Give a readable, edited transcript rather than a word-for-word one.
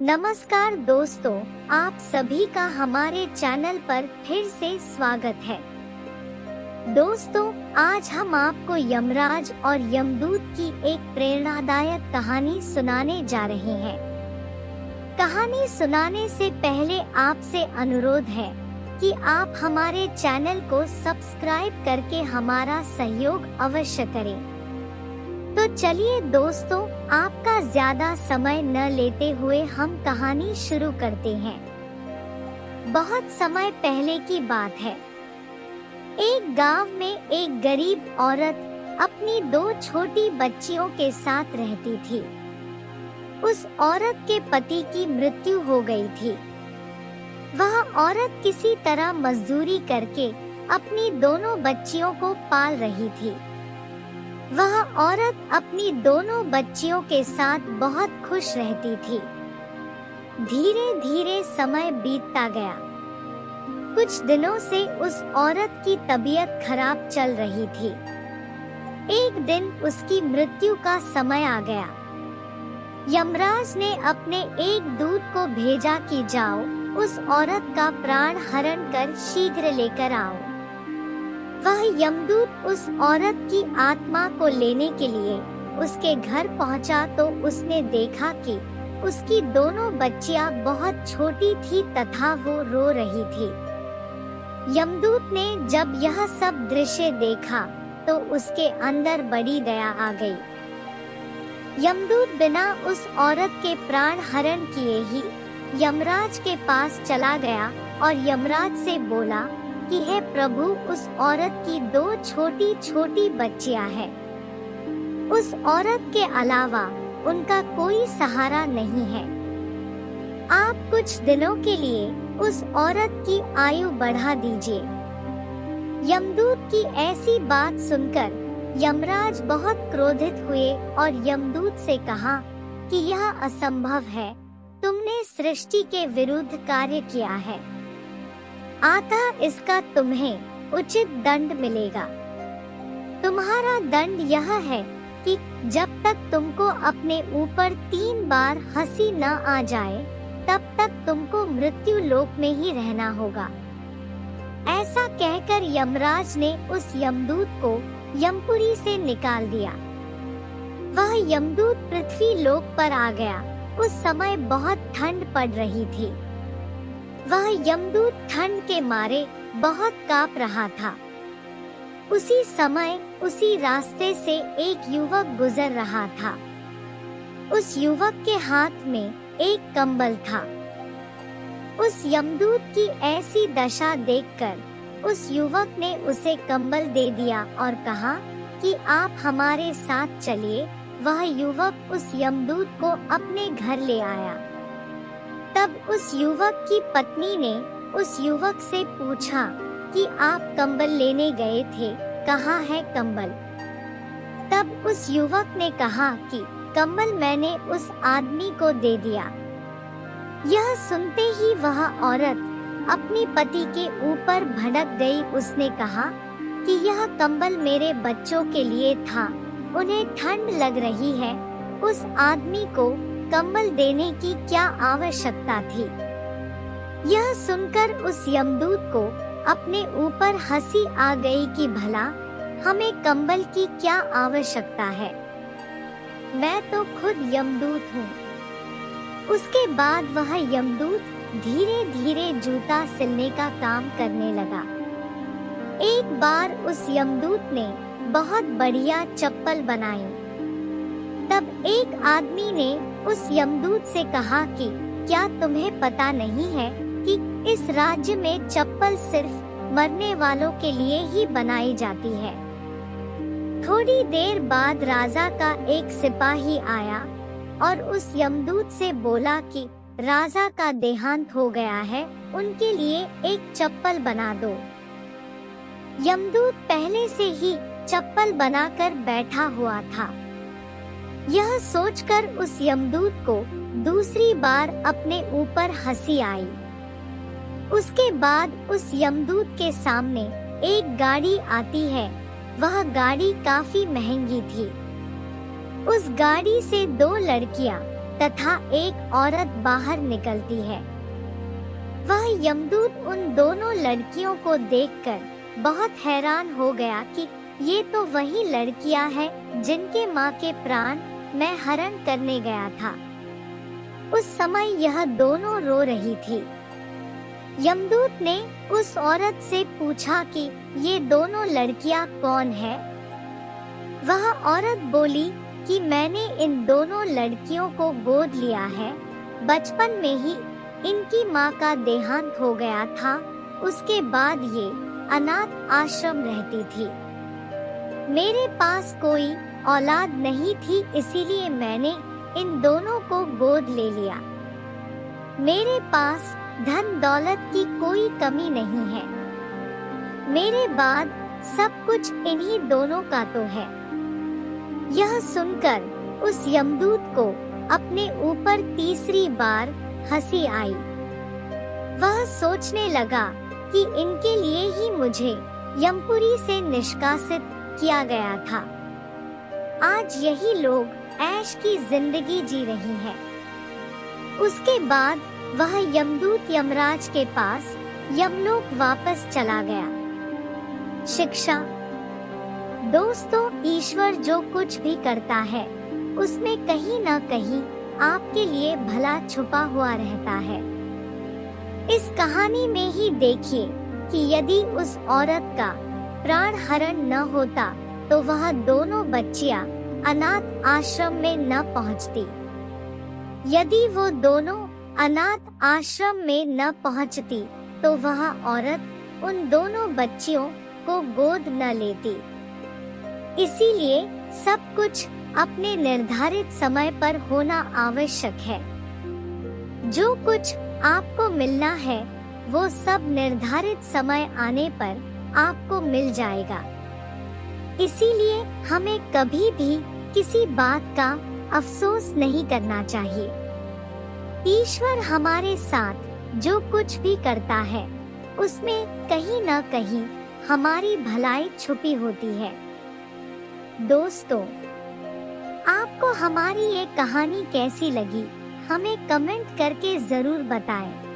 नमस्कार दोस्तों, आप सभी का हमारे चैनल पर फिर से स्वागत है। दोस्तों, आज हम आपको यमराज और यमदूत की एक प्रेरणादायक कहानी सुनाने जा रहे हैं। कहानी सुनाने से पहले आपसे अनुरोध है कि आप हमारे चैनल को सब्सक्राइब करके हमारा सहयोग अवश्य करें। तो चलिए दोस्तों, आपका ज्यादा समय न लेते हुए हम कहानी शुरू करते हैं। बहुत समय पहले की बात है। एक गांव में एक गरीब औरत अपनी 2 छोटी बच्चियों के साथ रहती थी। उस औरत के पति की मृत्यु हो गई थी। वह औरत किसी तरह मजदूरी करके अपनी दोनों बच्चियों को पाल रही थी। वह औरत अपनी दोनों बच्चियों के साथ बहुत खुश रहती थी। धीरे धीरे समय बीतता गया। कुछ दिनों से उस औरत की तबीयत खराब चल रही थी। एक दिन उसकी मृत्यु का समय आ गया। यमराज ने अपने एक दूत को भेजा कि जाओ, उस औरत का प्राण हरण कर शीघ्र लेकर आओ। वह यमदूत उस औरत की आत्मा को लेने के लिए उसके घर पहुंचा तो उसने देखा कि उसकी दोनों बच्चियां बहुत छोटी थी तथा वो रो रही थी। यमदूत ने जब यह सब दृश्य देखा तो उसके अंदर बड़ी दया आ गई। यमदूत बिना उस औरत के प्राण हरण किए ही यमराज के पास चला गया और यमराज से बोला कि हे प्रभु, उस औरत की 2 छोटी छोटी बच्चियां हैं। उस औरत के अलावा उनका कोई सहारा नहीं है। आप कुछ दिनों के लिए उस औरत की आयु बढ़ा दीजिए। यमदूत की ऐसी बात सुनकर यमराज बहुत क्रोधित हुए और यमदूत से कहा कि यह असंभव है। तुमने सृष्टि के विरुद्ध कार्य किया है, अतः इसका तुम्हें उचित दंड मिलेगा। तुम्हारा दंड यह है कि जब तक तुमको अपने ऊपर 3 बार हंसी न आ जाए तब तक तुमको मृत्यु लोक में ही रहना होगा। ऐसा कहकर यमराज ने उस यमदूत को यमपुरी से निकाल दिया। वह यमदूत पृथ्वी लोक पर आ गया। उस समय बहुत ठंड पड़ रही थी। वह यमदूत ठंड के मारे बहुत कांप रहा था। उसी समय उसी रास्ते से एक युवक गुजर रहा था। उस युवक के हाथ में एक कंबल था। उस यमदूत की ऐसी दशा देखकर उस युवक ने उसे कंबल दे दिया और कहा कि आप हमारे साथ चलिए। वह युवक उस यमदूत को अपने घर ले आया। तब उस युवक की पत्नी ने उस युवक से पूछा कि आप कंबल लेने गए थे, कहाँ है कंबल? तब उस युवक ने कहा कि कंबल मैंने उस आदमी को दे दिया। यह सुनते ही वह औरत अपने पति के ऊपर भड़क गई। उसने कहा कि यह कंबल मेरे बच्चों के लिए था, उन्हें ठंड लग रही है। उस आदमी को कंबल देने की क्या आवश्यकता थी? यह सुनकर उस यमदूत को अपने ऊपर हंसी आ गई कि भला हमें कंबल की क्या आवश्यकता है, मैं तो खुद यमदूत हूँ। उसके बाद वह यमदूत धीरे धीरे जूता सिलने का काम करने लगा। एक बार उस यमदूत ने बहुत बढ़िया चप्पल बनाई। तब एक आदमी ने उस यमदूत से कहा कि क्या तुम्हें पता नहीं है कि इस राज्य में चप्पल सिर्फ मरने वालों के लिए ही बनाई जाती है। थोड़ी देर बाद राजा का एक सिपाही आया और उस यमदूत से बोला कि राजा का देहांत हो गया है, उनके लिए एक चप्पल बना दो। यमदूत पहले से ही चप्पल बनाकर बैठा हुआ था। यह सोचकर उस यमदूत को दूसरी बार अपने ऊपर हंसी आई। उसके बाद उस यमदूत के सामने एक गाड़ी आती है। वह गाड़ी काफी महंगी थी। उस गाड़ी से 2 लड़कियां तथा एक औरत बाहर निकलती है। वह यमदूत उन दोनों लड़कियों को देखकर बहुत हैरान हो गया कि ये तो वही लड़कियां हैं जिनके माँ के प्राण मैं हरण करने गया था। उस समय यह दोनों रो रही थी। यमदूत ने उस औरत से पूछा कि ये दोनों लड़कियां कौन है। वह औरत बोली कि मैंने इन दोनों लड़कियों को गोद लिया है। बचपन में ही इनकी माँ का देहांत हो गया था। उसके बाद ये अनाथ आश्रम रहती थी। मेरे पास कोई औलाद नहीं थी, इसीलिए मैंने इन दोनों को गोद ले लिया। मेरे पास धन दौलत की कोई कमी नहीं है। मेरे बाद सब कुछ इन्हीं दोनों का तो है। यह सुनकर उस यमदूत को अपने ऊपर तीसरी बार हंसी आई। वह सोचने लगा कि इनके लिए ही मुझे यमपुरी से निष्कासित किया गया था। आज यही लोग ऐश की जिंदगी जी रही हैं। उसके बाद वह यमदूत यमराज के पास यमलोक वापस चला गया। शिक्षा। दोस्तों, ईश्वर जो कुछ भी करता है उसमें कहीं न कहीं आपके लिए भला छुपा हुआ रहता है। इस कहानी में ही देखिए कि यदि उस औरत का प्राण हरण न होता तो वह दोनों बच्चियां अनाथ आश्रम में न पहुंचती। यदि वो दोनों अनाथ आश्रम में न पहुंचती तो वह औरत उन दोनों बच्चियों को गोद न लेती। इसीलिए सब कुछ अपने निर्धारित समय पर होना आवश्यक है। जो कुछ आपको मिलना है वो सब निर्धारित समय आने पर आपको मिल जाएगा। इसीलिए हमें कभी भी किसी बात का अफसोस नहीं करना चाहिए। ईश्वर हमारे साथ जो कुछ भी करता है उसमें कहीं न कहीं हमारी भलाई छुपी होती है। दोस्तों, आपको हमारी ये कहानी कैसी लगी हमें कमेंट करके जरूर बताएं।